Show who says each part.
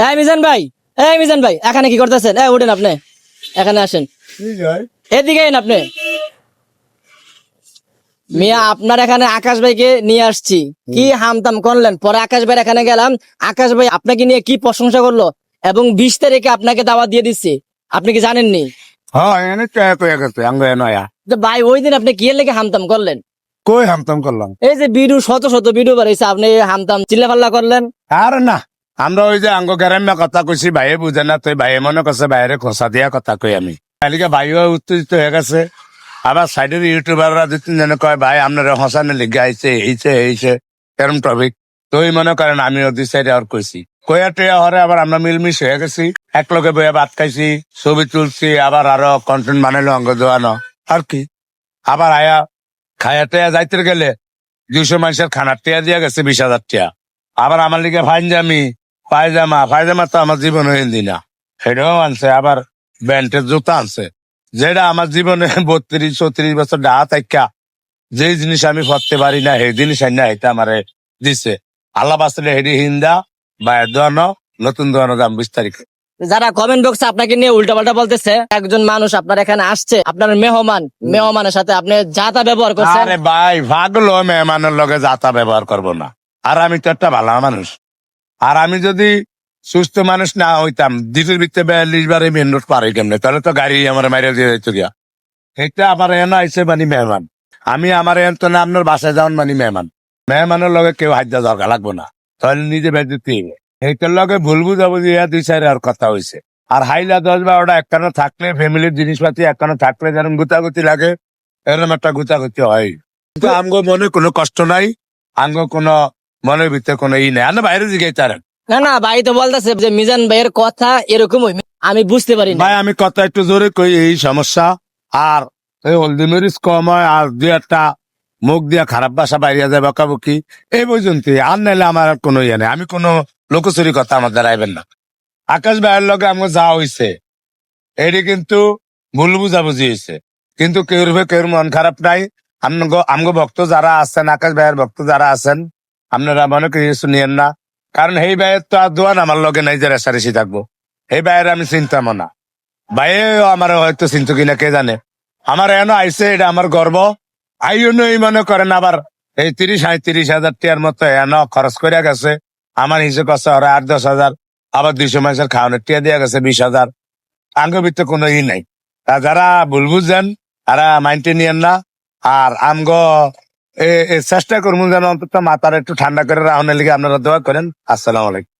Speaker 1: এই মিজান ভাই, এই মিজান ভাই, এখানে কি করতেছেন? উঠেন আপনি, এখানে আসেন, এদিকে আইন আপনি। মিয়া, আপনার এখানে আকাশ ভাইকে নিয়ে আসছি, কি হামতাম করলেন। পরে আকাশ ভাই এখানে গেলাম, আকাশ ভাই আপনাকে নিয়ে কি প্রশংসা করলো, এবং 20 তারিখে আপনাকে দাওয়াত দিয়ে দিচ্ছে। আপনি কি জানেননি?
Speaker 2: হ্যাঁ এনে কয়ে গেছে আঙ্গ নয়া
Speaker 1: তো ভাই, ওই দিন আপনি কি এর লেগে হামতাম করলেন?
Speaker 2: কই হামতাম করলাম?
Speaker 1: এই যে বিডু, শত শত বিডু বাড়াইছে, আপনি হামতাম চিল্লাফাল্লা করলেন।
Speaker 2: আর না, আমরা ওই যে আঙ্গ গ্রাম্য কথা কইছি, ভাইয়ে বুঝে না, তুই ভাইয়ে মনে করছে বাইরে খোসা দিয়া কথা কই আমি। কালিকে ভাইও উত্তেজিত হয়ে গেছে। আবার সাইডের ইউটিউবাররা দু তিনজনে কয় ভাই আপনারা হসানে লিখে আইছে এইছে এরম টপিক। তো ওই মনে করেন আমি দুই সাইডে আর কইছি, কয়া টয়া হরে আবার আমরা মিলমিশ হয়ে গেছি, এক লগে বইয়া ভাত খাইছি, ছবি তুলছি, আবার আরো কন্টেন্ট বানাইলো অঙ্গ দোয়ানো আর কি। আবার আয়া খায়া টেয়া যাইতে গেলে 200 মানুষের খানার টেয়া দিয়া গেছে 20,000 টেয়া। আবার আমার লিগে ফাইনজামি পায়জামা তো আমার জীবনে হিন্দি না, সেটাও আনছে। আবার ব্যান্ডের জুতা আনছে, যেটা আমার জীবনে 32-34 বছর ডাহা থাকা যে জিনিস আমি পড়তে পারি না, সেই জিনিস না এটা আমারে দিছে। আল্লাহ বাঁচলে হেডি হিন্দা বা দোয়ানো নতুন দোয়ানো দাম 20 তারিখে।
Speaker 1: যারা কমেন্ট বক্সে আপনাকে নিয়ে উল্টাপাল্টা বলতেছে, একজন মানুষ আপনার এখানে আসছে, আপনার মেহমানের সাথে আপনি যা তা ব্যবহার করছেন।
Speaker 2: আরে ভাই ভাগলো, মেহমানের লগে যাতা ব্যবহার করবো না। আর আমি তো একটা ভালো মানুষ। আর আমি যদি সুস্থ মানুষ না হইতাম, দিনের ভিতরে 42 বারে মেন রোড পার হই কেমনে? তাহলে তো গাড়ি আমার মাইরে দিয়ে যেত গিয়া। এটা আমার এনে আইসে মানে মেহমান, আমি আমার এন তো না আপনার বাসায় যাওয়ান মানে মেহমানের লগে কেউ হাজ্জা দরকার লাগবো না, তাহলে নিজে বেঁচে সেইটার লগে ভুল বুঝাবুঝি 2-4 আর কথা হয়েছে। আর হাইলা 10-12টা একখানে থাকলে, ফ্যামিলির জিনিসপাতি একখানে থাকলে যেরকম গুতাগুতি লাগে, এরকম একটা গুতাগুতি হয়। কিন্তু আমগো মনে কোনো কষ্ট নাই, আমগো কোনো মনের ভিতরে কোনো নাই। আর না বাইরে দিকে তারেন
Speaker 1: না না, ভাই তো বলতেছে যে মিজান ভাইয়ের কথা এরকম আমি বুঝতে পারি না।
Speaker 2: ভাই, আমি কথা একটু জোরে কই, এই সমস্যা। আর এই হলদি মরিচ কম হয়, আর 2-1টা মুখ দিয়া খারাপ ভাষা বাইরে যায় বকাবকি, এই পর্যন্ত। আর নাইলে আমার আর কোনো ইয়ে নেই, আমি কোনো লোকচুরি কথা আমার দ্বারা আইবেন না। আকাশ ভাইয়ের লগে আমার যা হইছে এটি কিন্তু ভুল বুঝাবুঝি হয়েছে, কিন্তু কেউর মন খারাপ নাই। আমগো ভক্ত যারা আছেন, আকাশ ভাইয়ের ভক্ত যারা আছেন, আপনারা মনে করি শুনিয়েন না। কারণ এই ভাইয়ের তো আর দোয়ান আমার লগে নাই যে রেসারেসি থাকবো। এই ভাইয়ের আমি চিন্তাম না, ভাইও আমার হয়তো চিন্ত কিনা কে জানে। আমার এনো আইসে, এটা আমার গর্ব। আইও মনে করেন আবার এই 30-35 হাজার টিয়ার মতো এনো খরচ করে গেছে। আমার হিসেবে কষ্ট ওরা 8-10 হাজার, আবার 200 মাসের খাওয়ানোর টিয়া দিয়ে গেছে 20 হাজার। আঙ্গের ভিতরে কোনো নাই। তা যারা ভুল বুঝছেন তারা মাইন্ডে নিয়েন না। আর আমগো চেষ্টা করবো যেন অন্তত মাথার একটু ঠান্ডা করে রাখনের লিগে আপনারা দোয়া করেন। আসসালামু আলাইকুম।